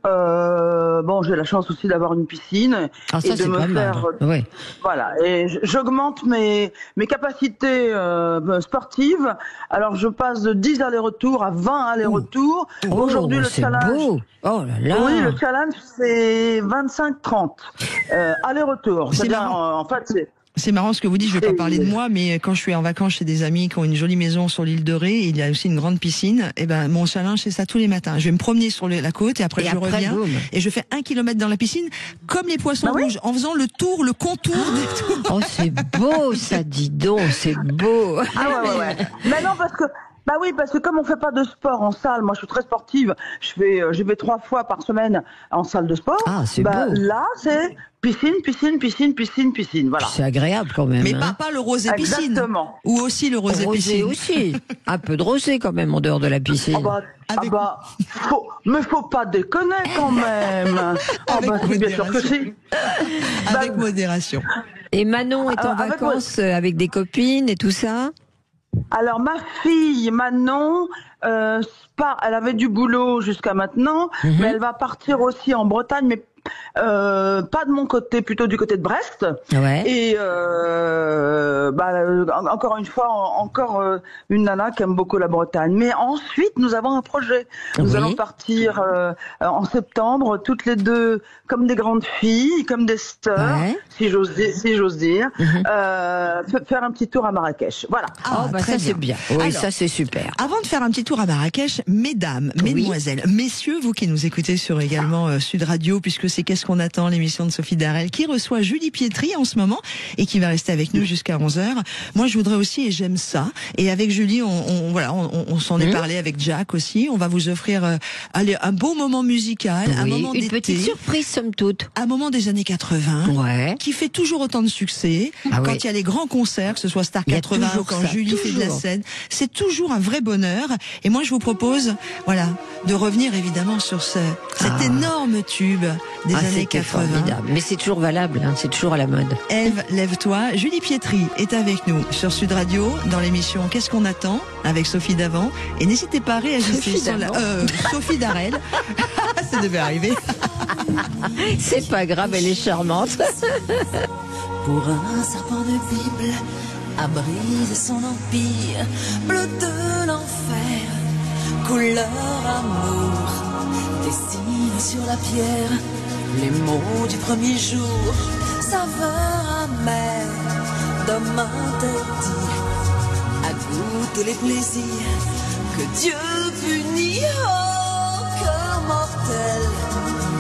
bon, j'ai la chance aussi d'avoir une piscine Ah, ça, et de c'est me pas mal. faire, Ouais. voilà, et j'augmente mes capacités sportives. Alors je passe de 10 allers-retours à 20 allers-retours. Aujourd'hui, Oh, le c'est challenge. beau. Oh là là. Oui, le challenge c'est 25-30 allers-retours. C'est C'est-à-dire, marrant. en fait, C'est marrant ce que vous dites, je vais pas C'est- parler de moi, mais quand je suis en vacances chez des amis qui ont une jolie maison sur l'île de Ré, il y a aussi une grande piscine, et ben mon challenge c'est ça tous les matins. Je vais me promener sur la côte et après Et je après, reviens boum. et je fais 1 kilomètre dans la piscine comme les poissons rouges, en faisant le contour des tours. Oh, c'est beau, ça, dis donc, c'est beau. Ah ouais. Mais non, parce que comme on fait pas de sport en salle, moi je suis très sportive, je vais 3 fois par semaine en salle de sport. Ah, c'est beau. Là, c'est piscine, voilà. C'est agréable quand même. Mais hein. pas le rosé piscine. Exactement. Ou aussi le rosé Rosé piscine. aussi. Un peu de rosé quand même en dehors de la piscine. Avec- Mais faut pas déconner quand même. Avec Si, bien sûr que modération. si. Avec modération. Et Manon est en avec vacances avec des copines et tout ça? Alors ma fille Manon, elle avait du boulot jusqu'à maintenant, mais elle va partir aussi en Bretagne, mais pas de mon côté, plutôt du côté de Brest. Ouais. Et encore une fois, une nana qui aime beaucoup la Bretagne. Mais ensuite, nous avons un projet. Nous allons partir en septembre, toutes les deux, comme des grandes filles, comme des sœurs, si j'ose dire, faire un petit tour à Marrakech. Voilà. Ça c'est bien. Oui, alors, ça c'est super. Avant de faire un petit tour à Marrakech, mesdames, mesdemoiselles, messieurs, vous qui nous écoutez sur également Sud Radio, puisque c'est Qu'est-ce qu'on attend, l'émission de Sophie Darel, qui reçoit Julie Pietri en ce moment et qui va rester avec nous jusqu'à 11h. Moi, je voudrais aussi, et j'aime ça, et avec Julie, on s'en est parlé avec Jack aussi, on va vous offrir un beau moment musical, un moment d'été. Une petite surprise, somme toute. Un moment des années 80, qui fait toujours autant de succès. Quand il y a les grands concerts, que ce soit Star 80 ou quand Julie fait de la scène, c'est toujours un vrai bonheur. Et moi, je vous propose, de revenir évidemment sur cet énorme tube des années 80. Formidable. Mais c'est toujours valable, c'est toujours à la mode. Ève, lève-toi. Julie Pietri est avec nous sur Sud Radio dans l'émission Qu'est-ce qu'on attend avec Sophie Davant. Et n'hésitez pas à réagir sur Sophie Darel. Ça devait arriver. C'est pas grave, elle est charmante. Pour un serpent de Bible, à briser son empire, bleu de l'enfer, couleur amour, dessine sur la pierre les mots du premier jour, saveur amère d'homme interdit, à goûter les plaisirs que Dieu punit. Oh, cœur mortel,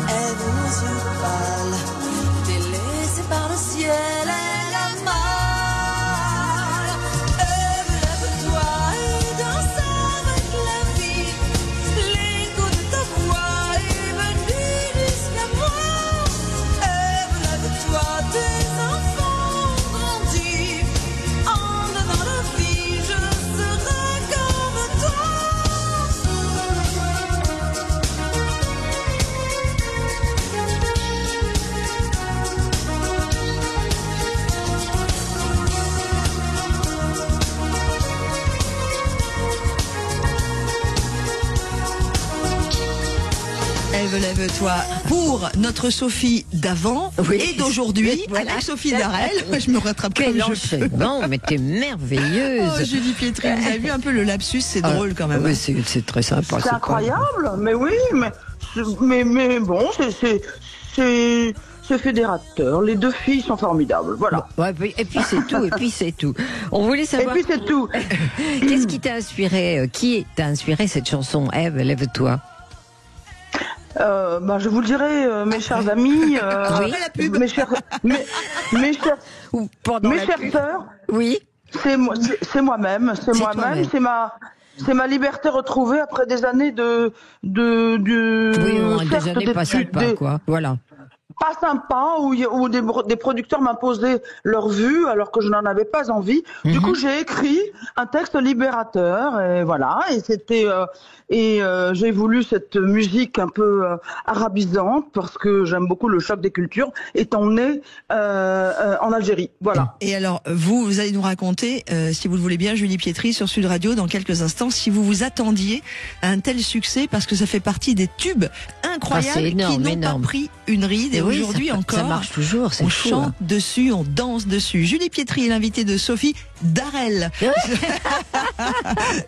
aide aux yeux pâles, délaissé par le ciel et la mar. Lève-toi et danse avec la vie, l'écho de ta voix est venu jusqu'à moi. Lève-toi, tes enfants ont grandi, en donnant la vie, je serai comme toi. Ève, lève-toi pour notre Sophie d'avant et d'aujourd'hui avec Sophie Darel. Je me rattrape comme je peux. Non, mais t'es merveilleuse. Oh, Julie Pietri, vous avez vu un peu le lapsus, c'est drôle quand même. Oui, c'est très sympa. C'est incroyable, mais oui, mais bon, c'est fédérateur. Les deux filles sont formidables, voilà. Et puis c'est tout, On voulait savoir. Et puis c'est tout. Qu'est-ce qui t'a inspiré, cette chanson, Ève, lève-toi? Je vous le dirai, mes chers amis, mes chères sœurs. Oui. C'est moi-même, c'est ma liberté retrouvée après des années des années pas sympas, quoi. Voilà. Pas sympa, où des producteurs m'imposaient leur vue alors que je n'en avais pas envie. Du coup, j'ai écrit un texte libérateur et voilà. Et c'était j'ai voulu cette musique un peu arabisante parce que j'aime beaucoup le choc des cultures, étant né en Algérie. Voilà. Et alors, vous allez nous raconter, si vous le voulez bien, Julie Pietri sur Sud Radio dans quelques instants, si vous vous attendiez à un tel succès, parce que ça fait partie des tubes incroyables qui n'ont pas pris une ride. Et aujourd'hui encore, ça marche toujours. On chante dessus, on danse dessus. Julie Pietri est l'invitée de Sophie Darel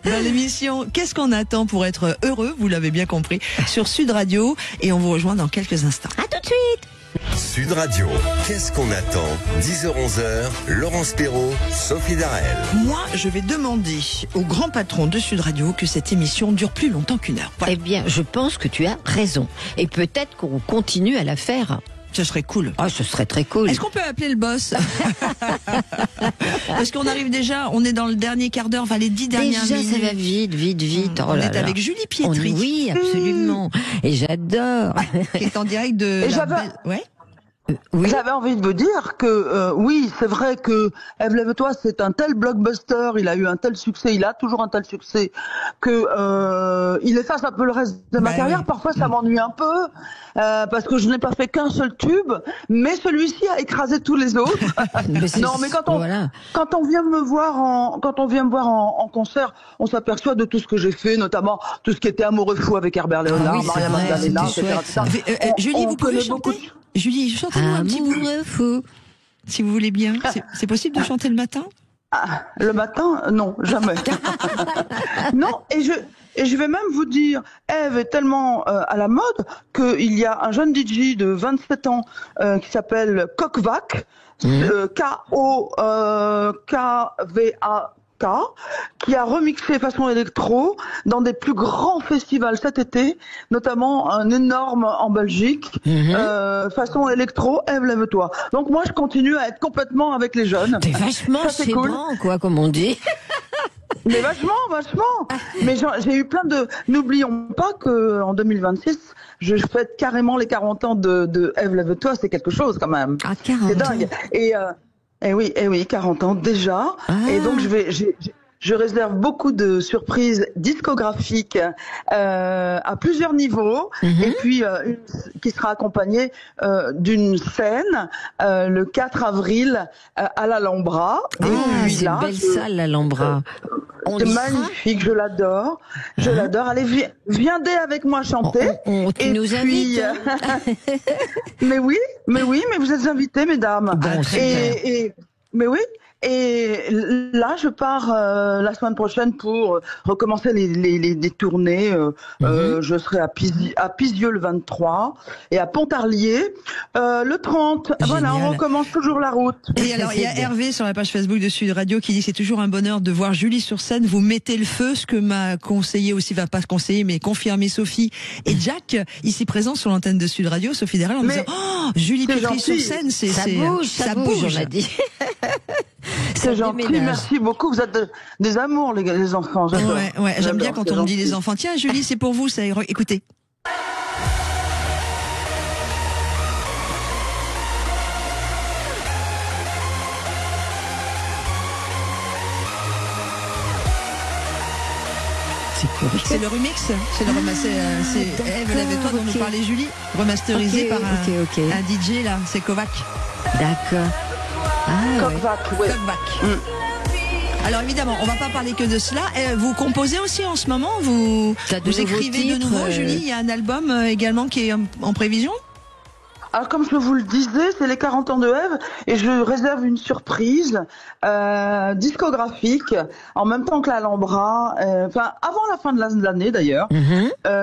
dans l'émission Qu'est-ce qu'on attend pour être heureux, vous l'avez bien compris, sur Sud Radio, et on vous rejoint dans quelques instants. À tout de suite. Sud Radio, qu'est-ce qu'on attend? 10h-11h, Laurence Perrault, Sophie Darel. Moi, je vais demander au grand patron de Sud Radio que cette émission dure plus longtemps qu'1 heure. Voilà. Eh bien, je pense que tu as raison. Et peut-être qu'on continue à la faire. Ce serait cool. Ah, ce serait très cool. Est-ce qu'on peut appeler le boss? Parce qu'on arrive déjà, on est dans le dernier quart d'heure, les 10 dernières minutes. Déjà, ça va vite. On est avec Julie Pietri. Oui, absolument. Et j'adore. Qui est en direct de Et ouais. Oui. J'avais envie de vous dire que oui, c'est vrai que Ève, lève-toi, c'est un tel blockbuster, il a eu un tel succès, il a toujours un tel succès que il efface un peu le reste de ma carrière. Oui. Parfois, ça m'ennuie un peu parce que je n'ai pas fait qu'un seul tube, mais celui-ci a écrasé tous les autres. Non, mais quand on vient me voir en concert, on s'aperçoit de tout ce que j'ai fait, notamment tout ce qui était Amoureux fou avec Herbert Léonard, oui, Maria c'est vrai, Magdalena, c'était etc. chouette, Julie, vous pouvez connaît beaucoup chanter Julie, chantez-nous un petit peu, Amoureux fou. si vous voulez bien. C'est possible de chanter le matin? Le matin, non, jamais. Non, et je vais même vous dire, Ève est tellement à la mode qu'il y a un jeune DJ de 27 ans qui s'appelle Kokvak, K-O-K-V-A-K, qui a remixé façon électro dans des plus grands festivals cet été, notamment un énorme en Belgique, façon électro, Ève, lève-toi. Donc moi, je continue à être complètement avec les jeunes. T'es vachement Ça, c'est cool. sébrant, quoi, comme on dit. Mais vachement. Mais j'ai eu plein de... N'oublions pas que en 2026, je fête carrément les 40 ans de Ève, lève-toi, c'est quelque chose quand même. Ah, 40 C'est dingue. Et oui, 40 ans déjà. Et donc je réserve beaucoup de surprises discographiques à plusieurs niveaux, et puis qui sera accompagnée d'une scène le 4 avril à l'Alhambra. C'est une belle salle, l'Alhambra. C'est magnifique, je l'adore. Je l'adore. Allez, viens avec moi chanter. Tu nous invites. Mais oui, mais vous êtes invités, mesdames. Bon, Mais oui. Et là, je pars la semaine prochaine pour recommencer les tournées. Je serai à Pisieux le 23 et à Pontarlier le 30. Génial. Voilà, on recommence toujours la route. Et alors, il y a Hervé sur la page Facebook de Sud Radio qui dit c'est toujours un bonheur de voir Julie sur scène. Vous mettez le feu, ce que m'a conseillé aussi, va pas conseiller, mais confirmé Sophie et Jack, ici présents sur l'antenne de Sud Radio, Sophie Derel, en disant oh, Julie Pétry sur scène, ça bouge, on a dit. C'est gentil, merci beaucoup. Vous êtes des amours, les enfants. Ouais, j'aime bien quand on me dit les enfants. Tiens, Julie, c'est pour vous, ça. Écoutez. C'est le remix, c'est Ève, lève-toi dont nous parlait Julie, remasterisé par un DJ là, c'est Kovac. D'accord. Kokvak, oui. Alors évidemment, on va pas parler que de cela. Vous composez aussi en ce moment, vous écrivez de nouveau, Julie. Il y a un album également qui est en prévision. Alors comme je vous le disais, c'est les 40 ans de Ève et je réserve une surprise discographique en même temps que l'Alhambra, enfin avant la fin de l'année d'ailleurs,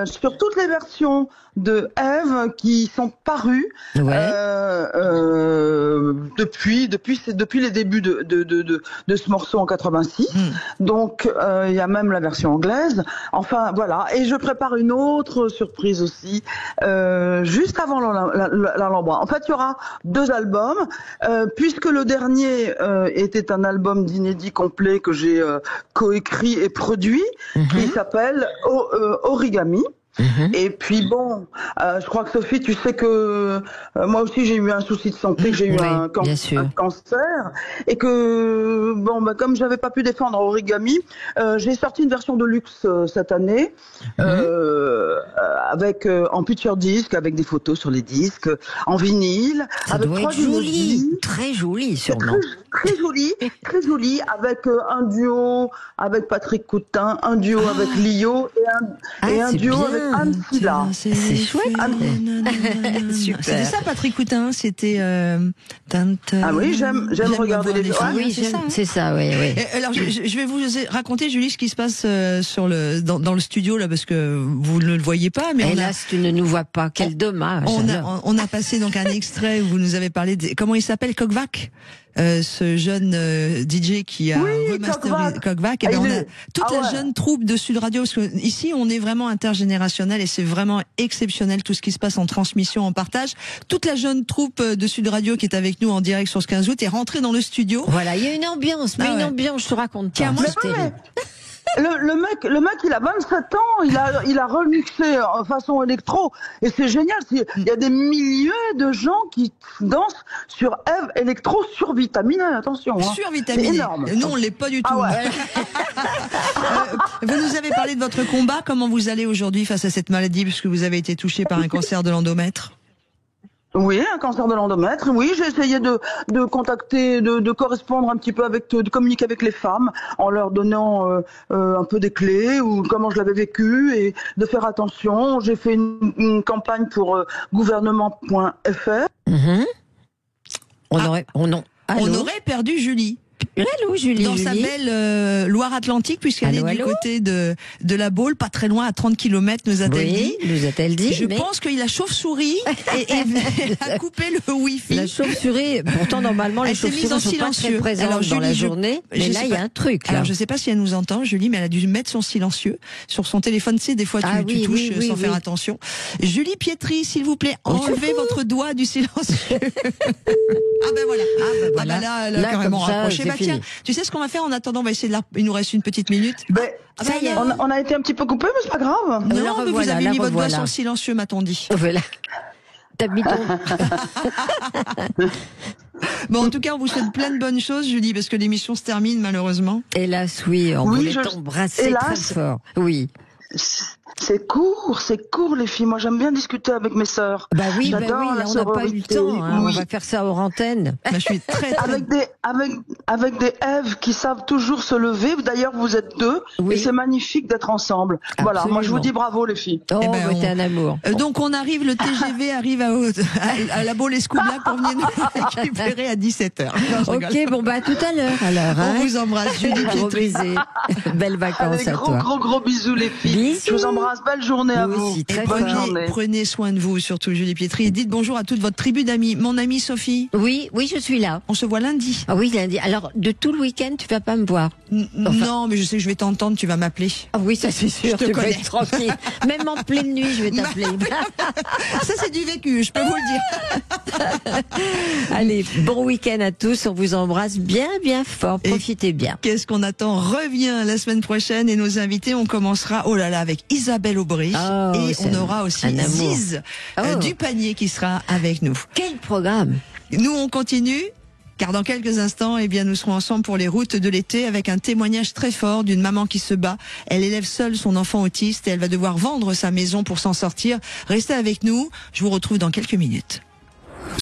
sur toutes les versions de Ève qui sont parues depuis les débuts de ce morceau en 86. Donc il y a même la version anglaise. Enfin voilà, et je prépare une autre surprise aussi juste avant l'Alhambra. En fait, il y aura 2 albums puisque le dernier était un album d'inédit complet que j'ai coécrit et produit qui s'appelle Origami. Et puis bon, je crois que Sophie, tu sais que moi aussi j'ai eu un souci de santé, que j'ai eu un cancer, et que bon, comme j'avais pas pu défendre Origami, j'ai sorti une version de luxe cette année, avec en picture disc, avec des photos sur les disques, en vinyle, ça avec doit 3 être joli, très joli sûrement. Très joli, avec un duo avec Patrick Coutin, un duo avec Lio et un duo avec Anne Silla. C'est chouette. Super. C'était ça, Patrick Coutin. C'était. Ah oui, j'aime regarder les films. Oui, c'est ça, oui. Alors, je vais vous raconter, Julie, ce qui se passe dans le studio là, parce que vous ne le voyez pas, mais hélas, tu ne nous vois pas. Quel dommage. On a passé donc un extrait où vous nous avez parlé de comment il s'appelle, Kokvak. Ce jeune DJ qui a remasterisé Kokvak. Et on a toute la jeune troupe de Sud Radio. Parce que ici, on est vraiment intergénérationnel et c'est vraiment exceptionnel tout ce qui se passe en transmission, en partage. Toute la jeune troupe de Sud Radio qui est avec nous en direct sur ce 15 août est rentrée dans le studio. Voilà, il y a une ambiance, mais une ambiance, je te raconte pas. le mec, il a 27 ans, il a remixé en façon électro, et c'est génial. Il y a des milliers de gens qui dansent sur Eve électro survitaminé, attention. Hein. Survitaminé. C'est énorme. Nous, on l'est pas du tout. Ah ouais. Vous nous avez parlé de votre combat. Comment vous allez aujourd'hui face à cette maladie, puisque vous avez été touché par un cancer de l'endomètre? Oui, un cancer de l'endomètre. Oui, j'ai essayé de contacter, de correspondre un petit peu de communiquer avec les femmes en leur donnant un peu des clés ou comment je l'avais vécu et de faire attention. J'ai fait une campagne pour gouvernement.fr. On aurait perdu Julie. Allô, Julie. Dans sa belle Loire-Atlantique, puisqu'elle est du côté de la Baule, pas très loin, à 30 km, nous a-t-elle dit. Nous a-t-elle dit. Je pense qu'il a chauve-souris et a coupé le Wi-Fi. La chauve-souris, pourtant, normalement, les chauves-souris sont pas très présentes dans la journée. Mais là, il y a un truc, là. Alors, je sais pas si elle nous entend, Julie, mais elle a dû mettre son silencieux sur son téléphone. Tu sais, des fois, tu touches sans faire attention. Julie Pietri, s'il vous plaît, enlevez votre doigt du silencieux. Ah ben voilà. Là, elle a carrément raccroché. Bah tiens, tu sais ce qu'on va faire en attendant, on va essayer il nous reste une petite minute. Ça y est. On a été un petit peu coupé, mais c'est pas grave. Non, mais vous avez mis votre doigt sur le silencieux, m'a-t-on dit. Voilà. T'as mis ton... Bon, en tout cas, on vous souhaite plein de bonnes choses, Julie, parce que l'émission se termine, malheureusement. Hélas, oui, on voulait t'embrasser très fort. Oui. C'est court les filles. Moi j'aime bien discuter avec mes sœurs. Bah oui, on n'a pas eu le temps. Hein. Oui. On va faire ça hors antenne. Bah, je suis très avec des Èves qui savent toujours se lever. D'ailleurs vous êtes deux et c'est magnifique d'être ensemble. Absolument. Voilà, moi je vous dis bravo les filles. Oh, t'es un amour. Donc on arrive, le TGV arrive à la Baule-Escoublac pour venir nous récupérer à 17h. Ok, bon bah à tout à l'heure alors. On vous embrasse, Julie Pietri. Belles vacances à toi. Gros bisous les filles. Bisous. Je vous embrasse. Belle journée à vous. Aussi, très prenez soin de vous, surtout Julie Pietri. Et dites bonjour à toute votre tribu d'amis. Mon amie Sophie. Oui, je suis là. On se voit lundi. Ah oui, lundi. Alors, de tout le week-end, tu vas pas me voir? Non, mais je sais que je vais t'entendre, tu vas m'appeler. Ah oui, ça c'est sûr, tu peux être tranquille. Même en pleine nuit, je vais t'appeler. Ça c'est du vécu, je peux vous le dire. Allez, bon week-end à tous. On vous embrasse bien fort. Profitez bien. Qu'est-ce qu'on attend? Reviens la semaine prochaine et nos invités, on commencera, avec Isabelle Aubry. Et on aura aussi Ziz du Panier qui sera avec nous. Quel programme! Nous, on continue. Car dans quelques instants, nous serons ensemble pour les routes de l'été avec un témoignage très fort d'une maman qui se bat. Elle élève seule son enfant autiste et elle va devoir vendre sa maison pour s'en sortir. Restez avec nous. Je vous retrouve dans quelques minutes.